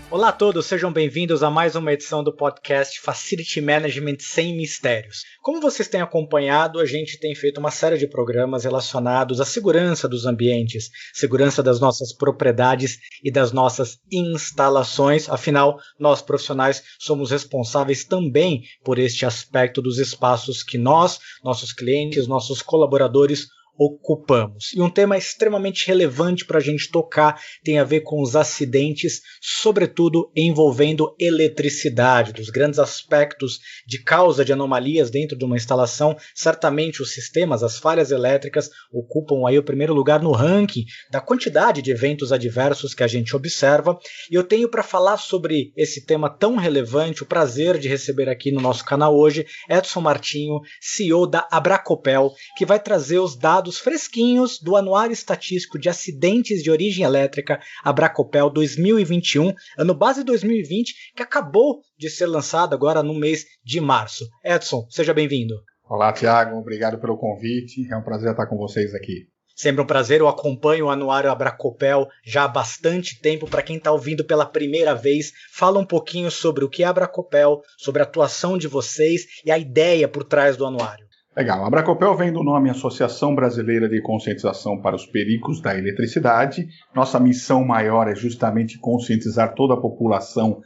Olá a todos, sejam bem-vindos a mais uma edição do podcast Facility Management Sem Mistérios. Como vocês têm acompanhado, a gente tem feito uma série de programas relacionados à segurança dos ambientes, segurança das nossas propriedades e das nossas instalações. Afinal, nós profissionais somos responsáveis também por este aspecto dos espaços que nós, nossos clientes, nossos colaboradores ocupamos. E um tema extremamente relevante para a gente tocar tem a ver com os acidentes, sobretudo envolvendo eletricidade, dos grandes aspectos de causa de anomalias dentro de uma instalação. Certamente os sistemas, as falhas elétricas ocupam aí o primeiro lugar no ranking da quantidade de eventos adversos que a gente observa. E eu tenho para falar sobre esse tema tão relevante o prazer de receber aqui no nosso canal hoje Edson Martinho, CEO da Abracopel, que vai trazer os dados fresquinhos do Anuário Estatístico de Acidentes de Origem Elétrica Abracopel 2021, ano base 2020, que acabou de ser lançado agora no mês de março. Edson, seja bem-vindo. Olá, Thiago, obrigado pelo convite, é um prazer estar com vocês aqui. Sempre um prazer, eu acompanho o Anuário Abracopel já há bastante tempo. Para quem está ouvindo pela primeira vez, fala um pouquinho sobre o que é a Abracopel, sobre a atuação de vocês e a ideia por trás do anuário. Legal, a Abracopel vem do nome Associação Brasileira de Conscientização para os Perigos da Eletricidade. Nossa missão maior é justamente conscientizar toda a população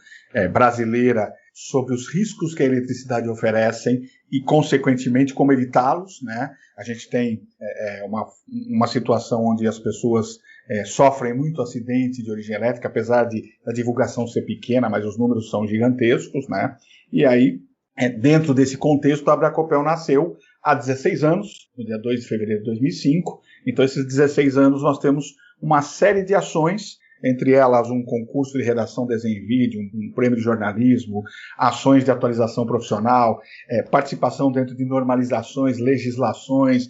brasileira sobre os riscos que a eletricidade oferece e, consequentemente, como evitá-los, né? A gente tem uma situação onde as pessoas sofrem muito acidente de origem elétrica, apesar da divulgação ser pequena, mas os números são gigantescos, né? E aí, dentro desse contexto, a Abracopel nasceu há 16 anos, no dia 2 de fevereiro de 2005. Então, esses 16 anos nós temos uma série de ações, entre elas um concurso de redação, desenho e vídeo, um prêmio de jornalismo, ações de atualização profissional, participação dentro de normalizações, legislações,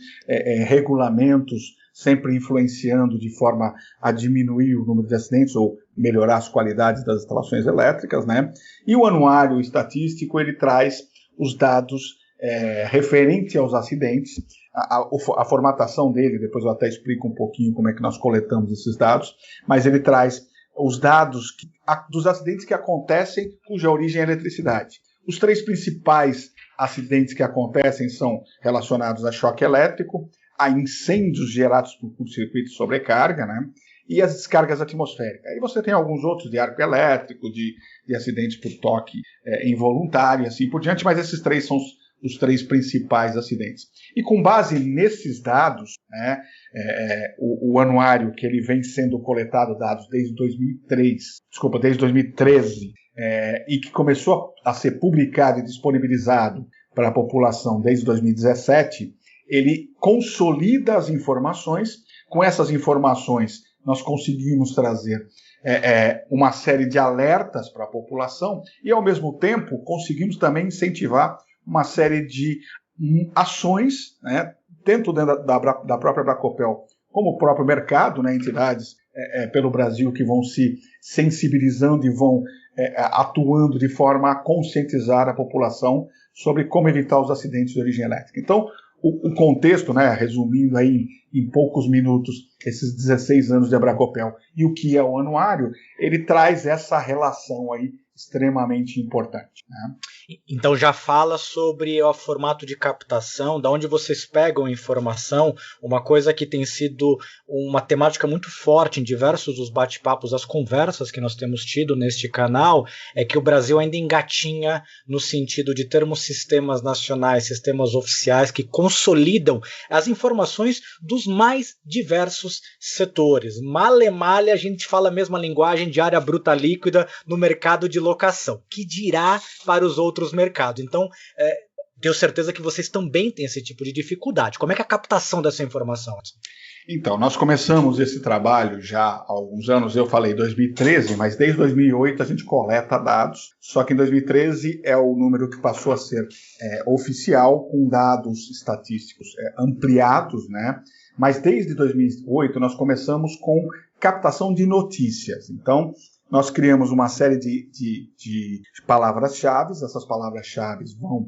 regulamentos, sempre influenciando de forma a diminuir o número de acidentes ou melhorar as qualidades das instalações elétricas, né? E o anuário estatístico, ele traz os dados referente aos acidentes, a formatação dele, depois eu até explico um pouquinho como é que nós coletamos esses dados, mas ele traz os dados dos acidentes que acontecem cuja origem é eletricidade. Os três principais acidentes que acontecem são relacionados a choque elétrico, a incêndios gerados por curto-circuito e sobrecarga, né? E as descargas atmosféricas. Aí você tem alguns outros de arco elétrico, de acidentes por toque involuntário e assim por diante, mas esses três são os três principais acidentes. E com base nesses dados, né, o anuário que ele vem sendo coletado dados desde 2013, e que começou a ser publicado e disponibilizado para a população desde 2017, ele consolida as informações. Com essas informações, nós conseguimos trazer uma série de alertas para a população e, ao mesmo tempo, conseguimos também incentivar uma série de ações, né, tanto dentro da própria Abracopel como o próprio mercado, né, entidades pelo Brasil que vão se sensibilizando e vão atuando de forma a conscientizar a população sobre como evitar os acidentes de origem elétrica. Então, o contexto, né, resumindo aí em poucos minutos esses 16 anos de Abracopel e o que é o anuário, ele traz essa relação aí extremamente importante, né? Então já fala sobre o formato de captação, da onde vocês pegam informação. Uma coisa que tem sido uma temática muito forte em diversos dos bate-papos, as conversas que nós temos tido neste canal, é que o Brasil ainda engatinha no sentido de termos sistemas nacionais, sistemas oficiais que consolidam as informações dos mais diversos setores. Male-male a gente fala a mesma linguagem de área bruta líquida no mercado de locação, que dirá para os outros mercados. Então, tenho certeza que vocês também têm esse tipo de dificuldade. Como é que é a captação dessa informação? Então, nós começamos esse trabalho já há alguns anos, eu falei 2013, mas desde 2008 a gente coleta dados, só que em 2013 é o número que passou a ser oficial, com dados estatísticos ampliados, né? Mas desde 2008 nós começamos com captação de notícias. Então, nós criamos uma série de palavras-chave, essas palavras-chave vão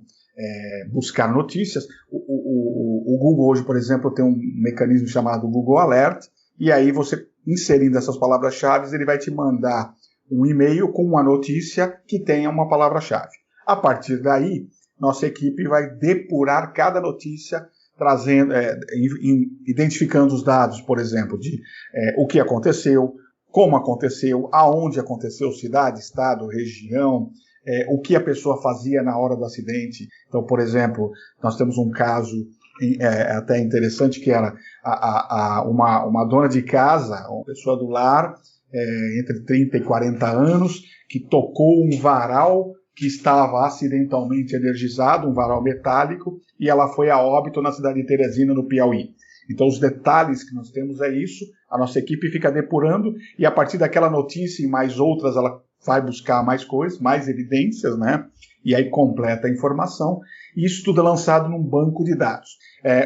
buscar notícias. O Google hoje, por exemplo, tem um mecanismo chamado Google Alert, e aí você, inserindo essas palavras-chave, ele vai te mandar um e-mail com uma notícia que tenha uma palavra-chave. A partir daí, nossa equipe vai depurar cada notícia, trazendo, identificando os dados, por exemplo, de o que aconteceu, como aconteceu, aonde aconteceu, cidade, estado, região, o que a pessoa fazia na hora do acidente. Então, por exemplo, nós temos um caso até interessante, que era uma dona de casa, uma pessoa do lar, entre 30 e 40 anos, que tocou um varal que estava acidentalmente energizado, um varal metálico, e ela foi a óbito na cidade de Teresina, no Piauí. Então, os detalhes que nós temos é isso, a nossa equipe fica depurando, e a partir daquela notícia e mais outras, ela vai buscar mais coisas, mais evidências, né? E aí completa a informação, e isso tudo é lançado num banco de dados.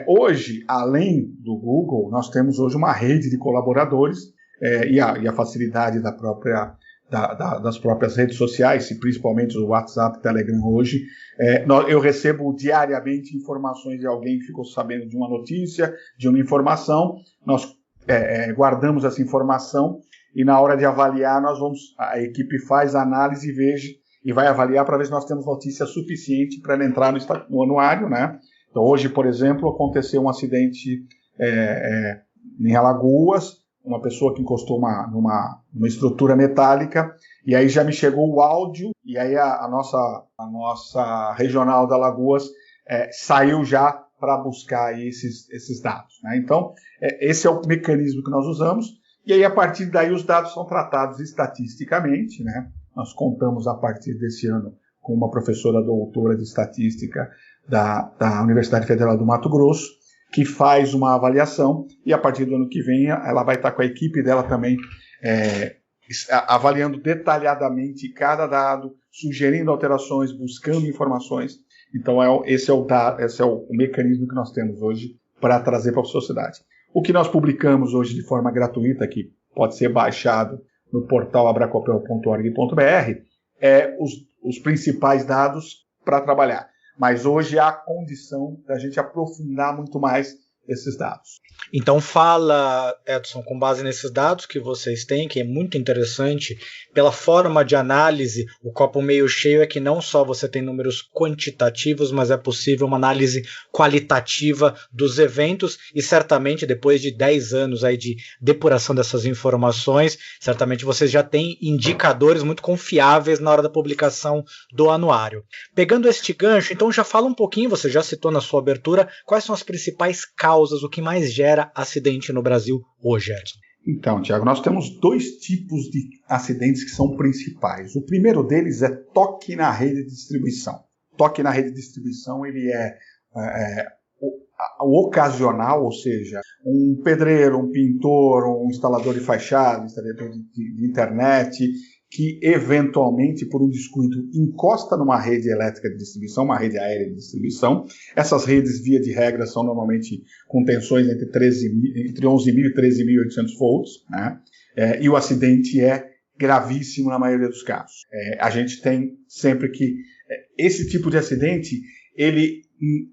Hoje, além do Google, nós temos hoje uma rede de colaboradores, e a facilidade das próprias redes sociais, principalmente o WhatsApp, Telegram hoje. Eu recebo diariamente informações de alguém que ficou sabendo de uma notícia, de uma informação, nós guardamos essa informação e na hora de avaliar, a equipe faz a análise e vai avaliar para ver se nós temos notícia suficiente para ela entrar no anuário, né? Então hoje, por exemplo, aconteceu um acidente em Alagoas, uma pessoa que encostou numa estrutura metálica, e aí já me chegou o áudio, e aí a nossa regional da Alagoas saiu já para buscar esses dados, né? Então, esse é o mecanismo que nós usamos, e aí a partir daí os dados são tratados estatisticamente, né? Nós contamos a partir desse ano com uma professora doutora de estatística da Universidade Federal do Mato Grosso, que faz uma avaliação, e a partir do ano que vem ela vai estar com a equipe dela também avaliando detalhadamente cada dado, sugerindo alterações, buscando informações. Então esse é o mecanismo que nós temos hoje para trazer para a sociedade. O que nós publicamos hoje de forma gratuita, que pode ser baixado no portal abracopel.org.br, os principais dados para trabalhar. Mas hoje há a condição da gente aprofundar muito mais esses dados. Então fala, Edson, com base nesses dados que vocês têm, que é muito interessante, pela forma de análise, o copo meio cheio é que não só você tem números quantitativos, mas é possível uma análise qualitativa dos eventos, e certamente depois de 10 anos aí de depuração dessas informações, certamente vocês já têm indicadores muito confiáveis na hora da publicação do anuário. Pegando este gancho, então já fala um pouquinho, você já citou na sua abertura, quais são as principais causas, o que mais gera acidente no Brasil hoje, Edson? Então, Tiago, nós temos dois tipos de acidentes que são principais. O primeiro deles é toque na rede de distribuição. Toque na rede de distribuição, ele o ocasional, ou seja, um pedreiro, um pintor, um instalador de fachada, instalador de internet, que eventualmente, por um descuido, encosta numa rede elétrica de distribuição, uma rede aérea de distribuição. Essas redes, via de regra, são normalmente com tensões entre 11.000 e 13.800 volts, né? E o acidente é gravíssimo na maioria dos casos. A gente tem sempre que esse tipo de acidente, ele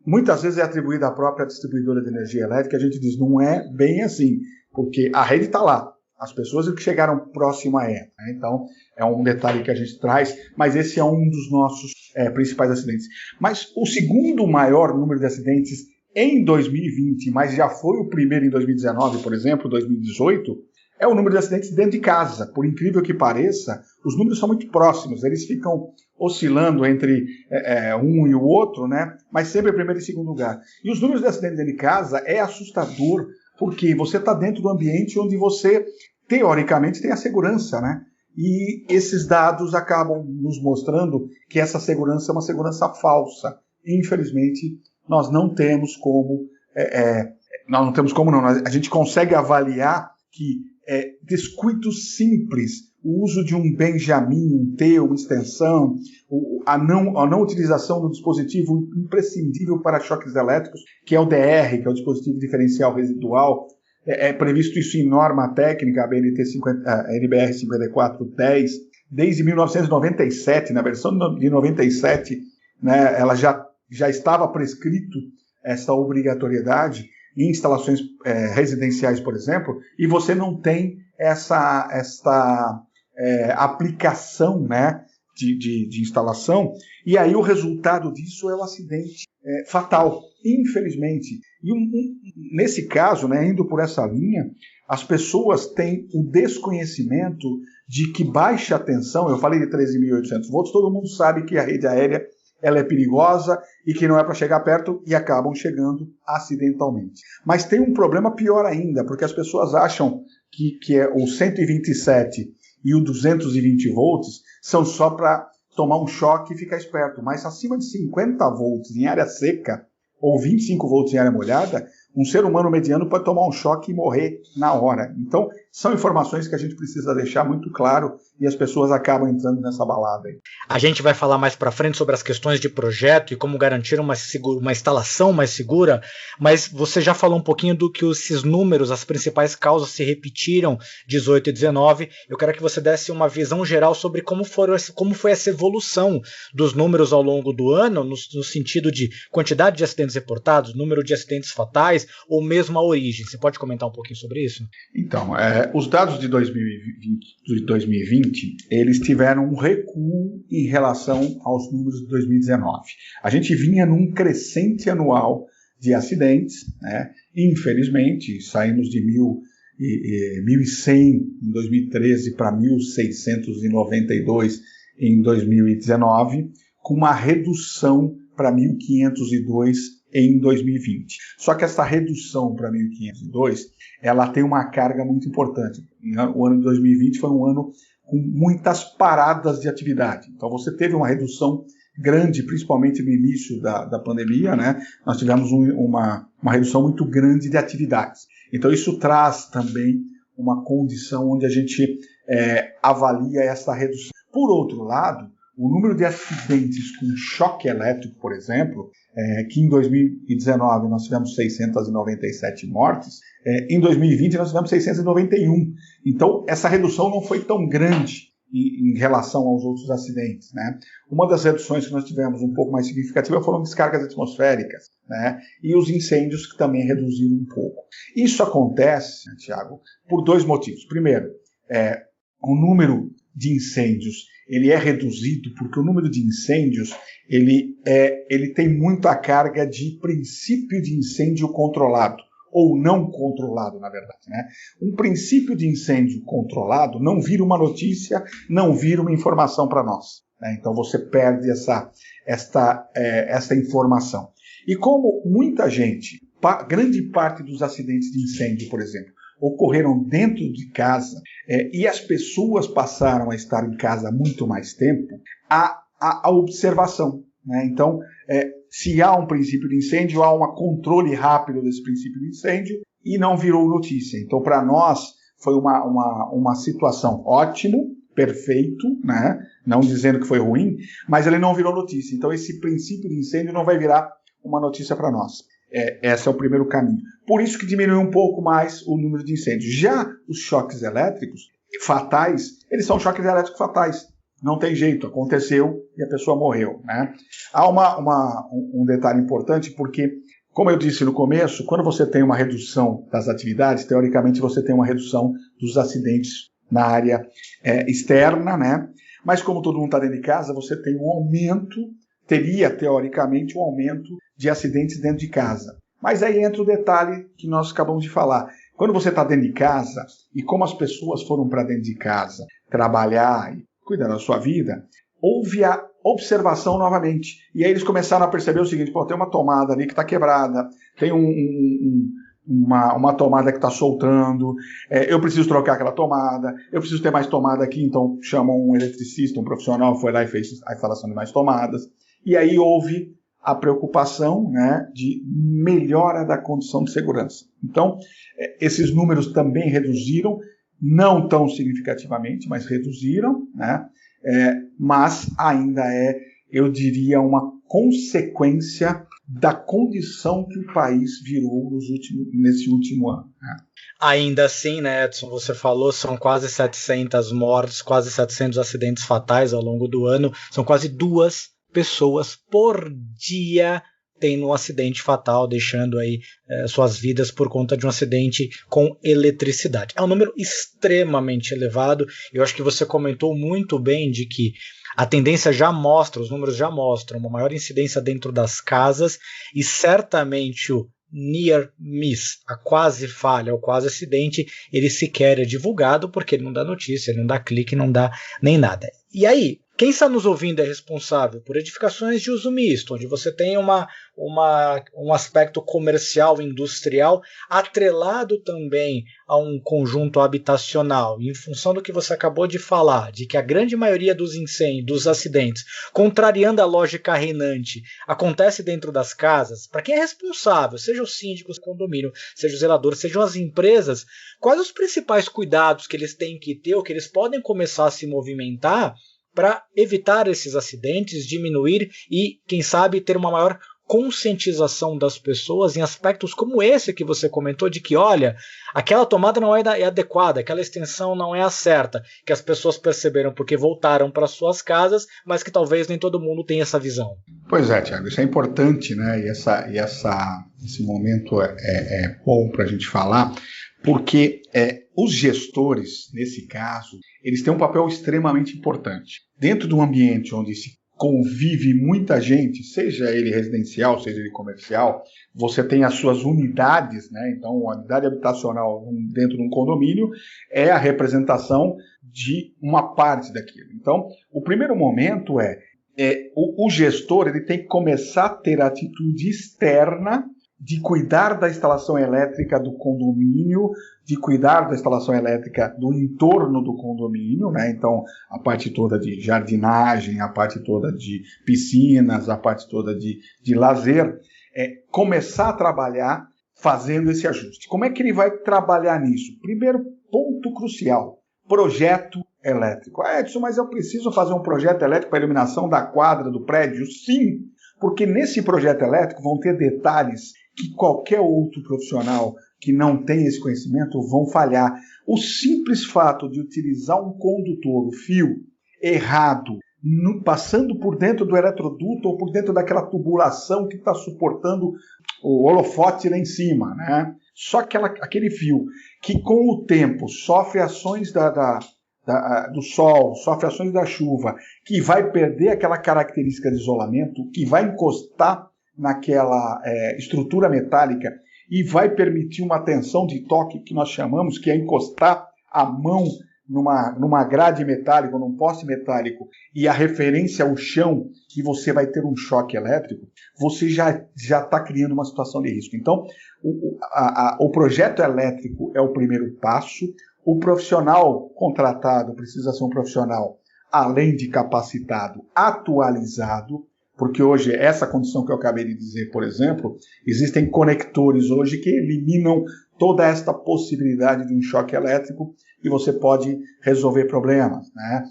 muitas vezes é atribuído à própria distribuidora de energia elétrica. A gente diz, não é bem assim, porque a rede está lá. As pessoas que chegaram próximo a ela, né? Então, é um detalhe que a gente traz, mas esse é um dos nossos principais acidentes. Mas o segundo maior número de acidentes em 2020, mas já foi o primeiro em 2019, por exemplo, 2018, é o número de acidentes dentro de casa. Por incrível que pareça, os números são muito próximos, eles ficam oscilando entre um e o outro, né? Mas sempre em primeiro e segundo lugar. E os números de acidentes dentro de casa é assustador, porque você está dentro do ambiente onde você, teoricamente, tem a segurança, né? E esses dados acabam nos mostrando que essa segurança é uma segurança falsa. Infelizmente, nós não temos como... A gente consegue avaliar que descuidos simples, o uso de um Benjamin, um T, uma extensão, a não utilização do dispositivo imprescindível para choques elétricos, que é o DR, que é o dispositivo diferencial residual. É previsto isso em norma técnica, a NBR 5410, desde 1997, na versão de 97, né, ela já estava prescrito essa obrigatoriedade em instalações aplicação, né, de instalação, e aí o resultado disso é o acidente fatal, infelizmente. E nesse caso, né, indo por essa linha, as pessoas têm o desconhecimento de que baixa tensão, eu falei de 13.800 volts, todo mundo sabe que a rede aérea ela é perigosa e que não é para chegar perto e acabam chegando acidentalmente. Mas tem um problema pior ainda, porque as pessoas acham que o 127 e o 220 volts são só para tomar um choque e ficar esperto, mas acima de 50 volts em área seca ou 25 volts em área molhada, um ser humano mediano pode tomar um choque e morrer na hora. Então, são informações que a gente precisa deixar muito claro e as pessoas acabam entrando nessa balada aí. A gente vai falar mais para frente sobre as questões de projeto e como garantir uma instalação mais segura, mas você já falou um pouquinho do que esses números, as principais causas se repetiram, 18 e 19. Eu quero que você desse uma visão geral sobre como foi essa evolução dos números ao longo do ano, no sentido de quantidade de acidentes reportados, número de acidentes fatais, ou mesmo a origem. Você pode comentar um pouquinho sobre isso? Então, os dados de 2020, eles tiveram um recuo em relação aos números de 2019. A gente vinha num crescente anual de acidentes, né? Infelizmente, saímos de 1.100 em 2013 para 1.692 em 2019, com uma redução para 1.502 em 2020. Só que essa redução para 1.502, ela tem uma carga muito importante. O ano de 2020 foi um ano com muitas paradas de atividade. Então você teve uma redução grande, principalmente no início da pandemia, né? Nós tivemos uma redução muito grande de atividades. Então isso traz também uma condição onde a gente avalia essa redução. Por outro lado, o número de acidentes com choque elétrico, por exemplo, que em 2019 nós tivemos 697 mortes, em 2020 nós tivemos 691. Então, essa redução não foi tão grande em relação aos outros acidentes, né? Uma das reduções que nós tivemos um pouco mais significativa foram descargas atmosféricas, né? E os incêndios, que também reduziram um pouco. Isso acontece, né, Tiago, por dois motivos. Primeiro, o número de incêndios ele é reduzido porque o número de incêndios ele tem muito a carga de princípio de incêndio controlado, ou não controlado, na verdade, né? Um princípio de incêndio controlado não vira uma notícia, não vira uma informação para nós, né? Então você perde essa informação. E como muita gente, grande parte dos acidentes de incêndio, por exemplo, ocorreram dentro de casa e as pessoas passaram a estar em casa há muito mais tempo, a observação, né? Então, se há um princípio de incêndio, há um controle rápido desse princípio de incêndio e não virou notícia. Então, para nós, foi uma situação ótimo, perfeito, né? Não dizendo que foi ruim, mas ele não virou notícia. Então, esse princípio de incêndio não vai virar uma notícia para nós. Esse é o primeiro caminho. Por isso que diminuiu um pouco mais o número de incêndios. Já os choques elétricos fatais, eles são choques elétricos fatais. Não tem jeito, aconteceu e a pessoa morreu, né? Há um detalhe importante, porque, como eu disse no começo, quando você tem uma redução das atividades, teoricamente você tem uma redução dos acidentes na área externa, né? Mas como todo mundo está dentro de casa, você tem um aumento, teria teoricamente um aumento de acidentes dentro de casa. Mas aí entra o detalhe que nós acabamos de falar. Quando você está dentro de casa, e como as pessoas foram para dentro de casa trabalhar e cuidar da sua vida, houve a observação novamente. E aí eles começaram a perceber o seguinte: tem uma tomada ali que está quebrada, tem uma tomada que está soltando, eu preciso trocar aquela tomada, eu preciso ter mais tomada aqui, então chamam um eletricista, um profissional, foi lá e fez a instalação de mais tomadas. E aí houve a preocupação, né, de melhora da condição de segurança. Então, esses números também reduziram, não tão significativamente, mas reduziram, né, mas ainda eu diria, uma consequência da condição que o país virou nesse último ano, né? Ainda assim, né, Edson, você falou, são quase 700 mortes, quase 700 acidentes fatais ao longo do ano, são quase 2 pessoas por dia tendo um acidente fatal, deixando aí suas vidas por conta de um acidente com eletricidade. É um número extremamente elevado. Eu acho que você comentou muito bem de que a tendência já mostra, os números já mostram uma maior incidência dentro das casas, e certamente o near miss, a quase falha, o quase acidente, ele sequer é divulgado porque ele não dá notícia, ele não dá clique, não dá nem nada. E aí, quem está nos ouvindo é responsável por edificações de uso misto, onde você tem um aspecto comercial, industrial, atrelado também a um conjunto habitacional. E em função do que você acabou de falar, de que a grande maioria dos incêndios, dos acidentes, contrariando a lógica reinante, acontece dentro das casas, para quem é responsável, seja os síndicos do condomínio, seja os zeladores, sejam as empresas, quais os principais cuidados que eles têm que ter, ou que eles podem começar a se movimentar para evitar esses acidentes, diminuir e, quem sabe, ter uma maior conscientização das pessoas em aspectos como esse que você comentou, de que, olha, aquela tomada não é adequada, aquela extensão não é a certa, que as pessoas perceberam porque voltaram para suas casas, mas que talvez nem todo mundo tenha essa visão. Pois é, Thiago, isso é importante, né? E esse momento é bom para a gente falar, porque os gestores, nesse caso, eles têm um papel extremamente importante. Dentro de um ambiente onde se convive muita gente, seja ele residencial, seja ele comercial, você tem as suas unidades, né? Então, a unidade habitacional dentro de um condomínio é a representação de uma parte daquilo. Então, o primeiro momento o gestor ele tem que começar a ter a atitude externa de cuidar da instalação elétrica do condomínio, de cuidar da instalação elétrica do entorno do condomínio, né? Então, a parte toda de jardinagem, a parte toda de piscinas, a parte toda de lazer, começar a trabalhar fazendo esse ajuste. Como é que ele vai trabalhar nisso? Primeiro ponto crucial, projeto elétrico. Edson, mas eu preciso fazer um projeto elétrico para a iluminação da quadra do prédio? Sim, porque nesse projeto elétrico vão ter detalhes que qualquer outro profissional que não tem esse conhecimento vão falhar. O simples fato de utilizar um condutor, o fio, errado, passando por dentro do eletroduto ou por dentro daquela tubulação que está suportando o holofote lá em cima, né? Só aquele fio que com o tempo sofre ações do sol, sofre ações da chuva, que vai perder aquela característica de isolamento, que vai encostar naquela estrutura metálica e vai permitir uma tensão de toque que nós chamamos, que é encostar a mão numa grade metálica, num poste metálico, e a referência ao chão, e você vai ter um choque elétrico, você já está criando uma situação de risco. Então, o projeto elétrico é o primeiro passo. O profissional contratado precisa ser um profissional, além de capacitado, atualizado, porque hoje, essa condição que eu acabei de dizer, por exemplo, existem conectores hoje que eliminam toda esta possibilidade de um choque elétrico e você pode resolver problemas, né?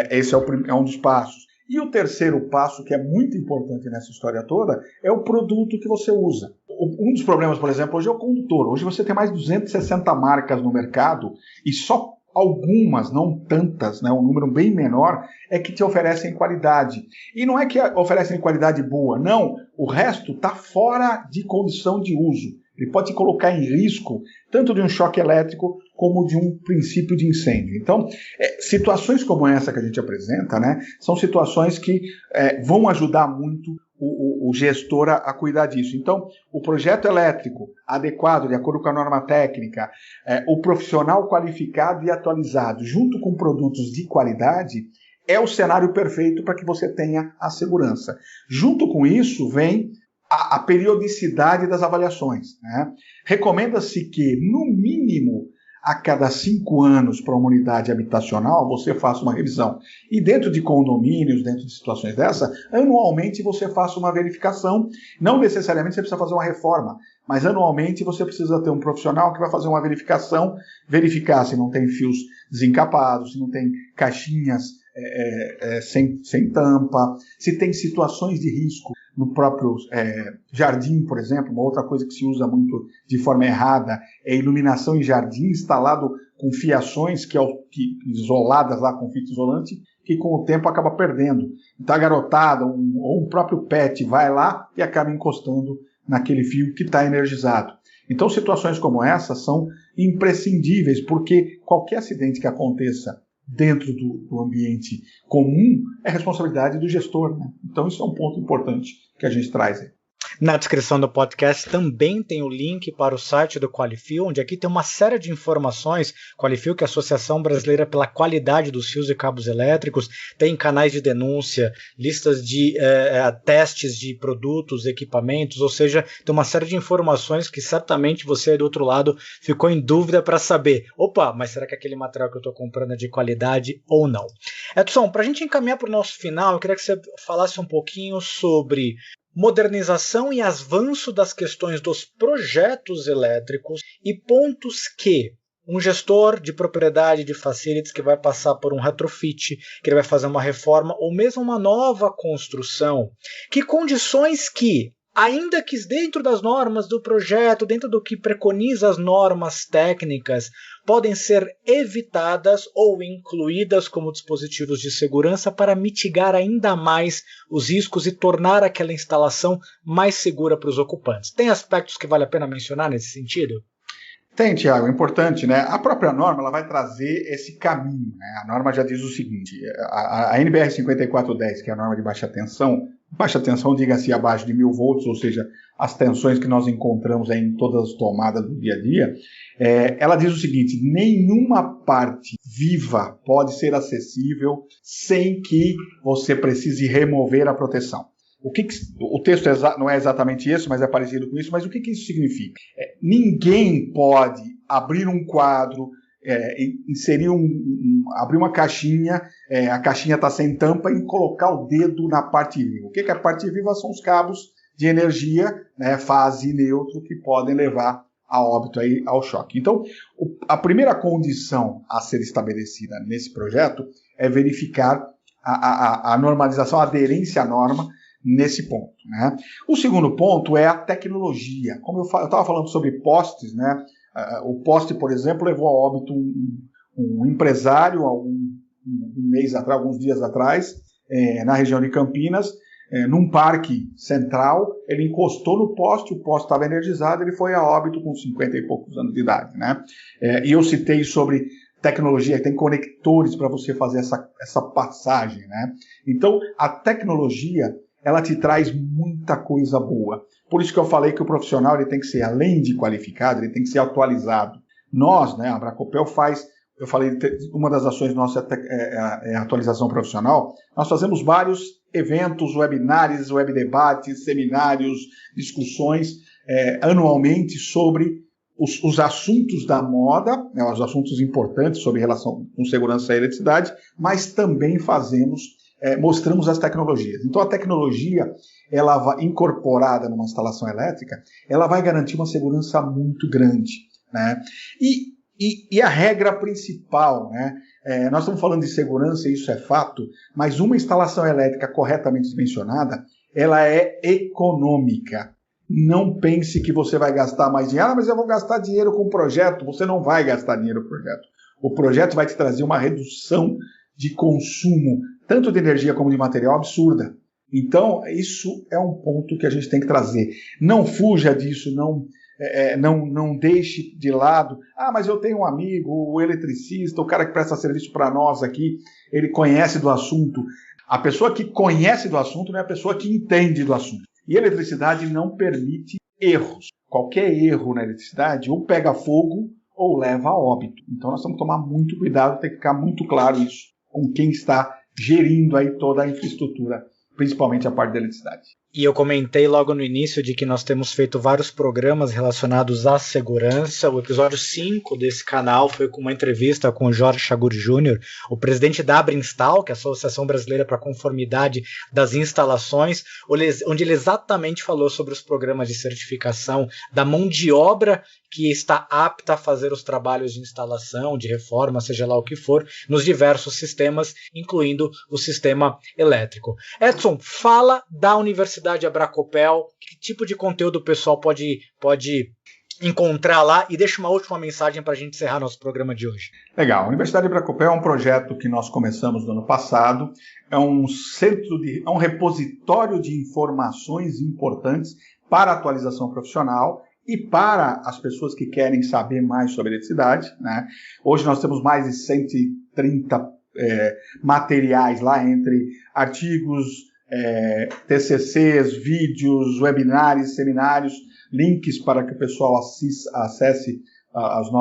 Esse é um dos passos. E o terceiro passo, que é muito importante nessa história toda, é o produto que você usa. Um dos problemas, por exemplo, hoje é o condutor. Hoje você tem mais de 260 marcas no mercado e só algumas, não tantas, né, um número bem menor, é que te oferecem qualidade. E não é que oferecem qualidade boa, não. O resto está fora de condição de uso. Ele pode te colocar em risco tanto de um choque elétrico como de um princípio de incêndio. Então, situações como essa que a gente apresenta, né, são situações que vão ajudar muito o gestor a cuidar disso. Então, o projeto elétrico adequado, de acordo com a norma técnica, o profissional qualificado e atualizado, junto com produtos de qualidade, é o cenário perfeito para que você tenha a segurança. Junto com isso, vem a periodicidade das avaliações, né? Recomenda-se que, no mínimo, a cada 5 anos para uma unidade habitacional, você faça uma revisão. E dentro de condomínios, dentro de situações dessa, anualmente você faça uma verificação. Não necessariamente você precisa fazer uma reforma, mas anualmente você precisa ter um profissional que vai fazer uma verificação, verificar se não tem fios desencapados, se não tem caixinhas sem tampa, se tem situações de risco no próprio jardim, por exemplo. Uma outra coisa que se usa muito de forma errada é iluminação em jardim instalado com fiações que isoladas lá com fita isolante, que com o tempo acaba perdendo. Então a garotada ou o próprio pet vai lá e acaba encostando naquele fio que está energizado. Então situações como essa são imprescindíveis, porque qualquer acidente que aconteça dentro do ambiente comum é responsabilidade do gestor, né? Então isso é um ponto importante que a gente traz aí. Na descrição do podcast também tem o link para o site do Qualifil, onde aqui tem uma série de informações. Qualifil, que é a Associação Brasileira pela Qualidade dos Fios e Cabos Elétricos, tem canais de denúncia, listas de testes de produtos, equipamentos, ou seja, tem uma série de informações que certamente você aí do outro lado ficou em dúvida para saber, opa, mas será que aquele material que eu estou comprando é de qualidade ou não? Edson, para a gente encaminhar para o nosso final, eu queria que você falasse um pouquinho sobre modernização e avanço das questões dos projetos elétricos e pontos que um gestor de propriedade de facilities que vai passar por um retrofit, que ele vai fazer uma reforma ou mesmo uma nova construção, que condições que, ainda que dentro das normas do projeto, dentro do que preconiza as normas técnicas, podem ser evitadas ou incluídas como dispositivos de segurança para mitigar ainda mais os riscos e tornar aquela instalação mais segura para os ocupantes. Tem aspectos que vale a pena mencionar nesse sentido? Tem, Tiago, é importante, né? A própria norma ela vai trazer esse caminho, né? A norma já diz o seguinte, a NBR 5410, que é a norma de baixa tensão, diga-se abaixo de 1000 volts, ou seja, as tensões que nós encontramos aí em todas as tomadas do dia a dia, ela diz o seguinte, nenhuma parte viva pode ser acessível sem que você precise remover a proteção. O texto não é exatamente isso, mas é parecido com isso, mas o que isso significa? Ninguém pode abrir um quadro, inserir abrir uma caixinha, a caixinha está sem tampa e colocar o dedo na parte viva. O que é a parte viva? São os cabos de energia, né, fase e neutro, que podem levar a óbito, aí, ao choque. Então, a primeira condição a ser estabelecida nesse projeto é verificar a normalização, a aderência à norma, nesse ponto, né? O segundo ponto é a tecnologia. Como eu estava falando sobre postes, né? O poste, por exemplo, levou a óbito um empresário alguns dias atrás, na região de Campinas, num parque central. Ele encostou no poste, o poste estava energizado, ele foi a óbito com 50 e poucos anos de idade, né? E eu citei sobre tecnologia, tem conectores para você fazer essa passagem, né? Então, a tecnologia ela te traz muita coisa boa. Por isso que eu falei que o profissional ele tem que ser, além de qualificado, ele tem que ser atualizado. Nós, né, a Bracopel faz, eu falei, uma das ações nossas é a atualização profissional. Nós fazemos vários eventos, webinars, webdebates, seminários, discussões anualmente sobre os assuntos da moda, né, os assuntos importantes sobre relação com segurança e eletricidade, mas também mostramos as tecnologias. Então a tecnologia, ela incorporada numa instalação elétrica, ela vai garantir uma segurança muito grande, né? E a regra principal, né? Nós estamos falando de segurança, isso é fato, mas uma instalação elétrica corretamente dimensionada, ela é econômica. Não pense que você vai gastar mais dinheiro, mas eu vou gastar dinheiro com o projeto. Você não vai gastar dinheiro com o projeto. O projeto vai te trazer uma redução de consumo, tanto de energia como de material, absurda. Então, isso é um ponto que a gente tem que trazer. Não fuja disso, não deixe de lado. Mas eu tenho um amigo, o eletricista, o cara que presta serviço para nós aqui, ele conhece do assunto. A pessoa que conhece do assunto não é a pessoa que entende do assunto. E a eletricidade não permite erros. Qualquer erro na eletricidade ou pega fogo ou leva a óbito. Então nós temos que tomar muito cuidado, tem que ficar muito claro isso com quem está gerindo aí toda a infraestrutura, principalmente a parte da eletricidade. E eu comentei logo no início de que nós temos feito vários programas relacionados à segurança. O episódio 5 desse canal foi com uma entrevista com o Jorge Chaguri Júnior, o presidente da Abrinstal, que é a Associação Brasileira para a Conformidade das Instalações, onde ele exatamente falou sobre os programas de certificação da mão de obra que está apta a fazer os trabalhos de instalação, de reforma, seja lá o que for, nos diversos sistemas, incluindo o sistema elétrico. Edson, fala da Universidade Abracopel, que tipo de conteúdo o pessoal pode encontrar lá, e deixa uma última mensagem para a gente encerrar nosso programa de hoje. Legal. A Universidade Embracopel é um projeto que nós começamos no ano passado, é um repositório de informações importantes para a atualização profissional e para as pessoas que querem saber mais sobre eletricidade, né? Hoje nós temos mais de 130 materiais lá, entre artigos, TCCs, vídeos, webinários, seminários, links para que o pessoal acesse os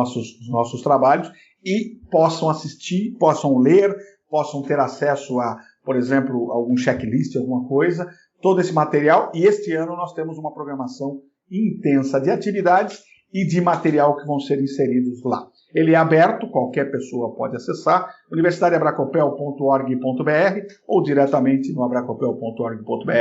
nossos trabalhos e possam assistir, possam ler, possam ter acesso a, por exemplo, algum checklist, alguma coisa, todo esse material. E este ano nós temos uma programação intensa de atividades e de material que vão ser inseridos lá. Ele é aberto, qualquer pessoa pode acessar, universidadeabracopel.org.br ou diretamente no abracopel.org.br,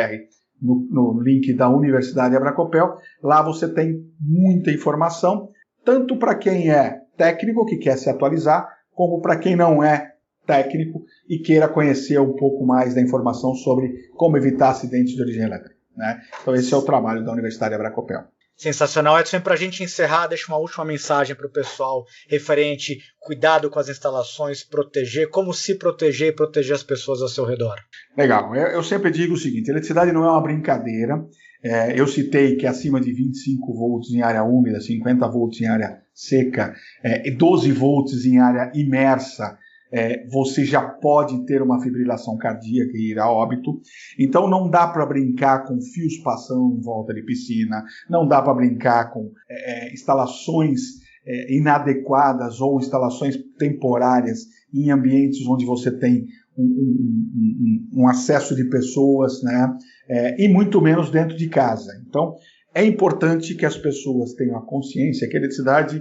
no link da Universidade Abracopel. Lá você tem muita informação, tanto para quem é técnico, que quer se atualizar, como para quem não é técnico e queira conhecer um pouco mais da informação sobre como evitar acidentes de origem elétrica, né? Então esse é o trabalho da Universidade Abracopel. Sensacional, Edson. Para a gente encerrar, deixa uma última mensagem para o pessoal referente cuidado com as instalações, como se proteger e proteger as pessoas ao seu redor. Legal. Eu sempre digo o seguinte, eletricidade não é uma brincadeira. Eu citei que acima de 25 volts em área úmida, 50 volts em área seca, e 12 volts em área imersa, você já pode ter uma fibrilação cardíaca e ir a óbito. Então não dá para brincar com fios passando em volta de piscina, não dá para brincar com instalações inadequadas ou instalações temporárias em ambientes onde você tem um acesso de pessoas, né? E muito menos dentro de casa. Então é importante que as pessoas tenham a consciência que a eletricidade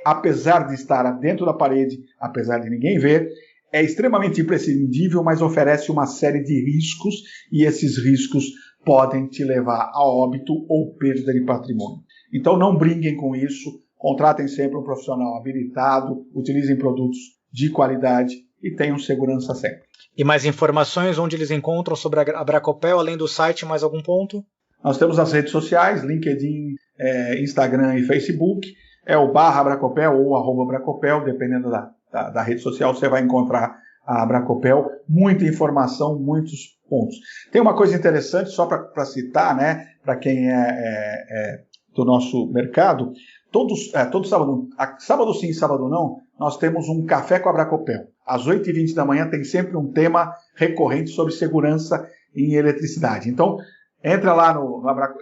apesar de estar dentro da parede, apesar de ninguém ver, é extremamente imprescindível, mas oferece uma série de riscos, e esses riscos podem te levar a óbito ou perda de patrimônio. Então não brinquem com isso, contratem sempre um profissional habilitado, utilizem produtos de qualidade e tenham segurança sempre. E mais informações onde eles encontram sobre a Abracopel, além do site, mais algum ponto? Nós temos as redes sociais, LinkedIn, Instagram e Facebook. É o /Abracopel ou @Abracopel, dependendo da rede social, você vai encontrar a Abracopel. Muita informação, muitos pontos. Tem uma coisa interessante, só para citar, né, para quem é do nosso mercado, todo sábado, sábado sim, sábado não, nós temos um café com a Abracopel. Às 8h20 da manhã tem sempre um tema recorrente sobre segurança em eletricidade. Então, entra lá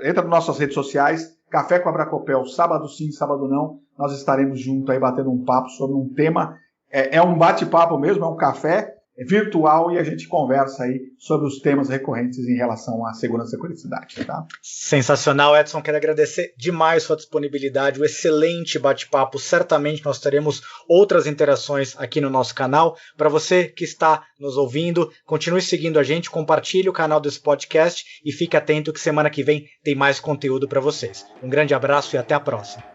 entra nas nossas redes sociais, Café com a Abracopel, sábado sim, sábado não, nós estaremos juntos aí batendo um papo sobre um tema, é um bate-papo mesmo, é um café virtual e a gente conversa aí sobre os temas recorrentes em relação à segurança e eletricidade, tá? Sensacional, Edson, quero agradecer demais sua disponibilidade, o excelente bate-papo, certamente nós teremos outras interações aqui no nosso canal. Para você que está nos ouvindo, continue seguindo a gente, compartilhe o canal desse podcast e fique atento que semana que vem tem mais conteúdo para vocês. Um grande abraço e até a próxima.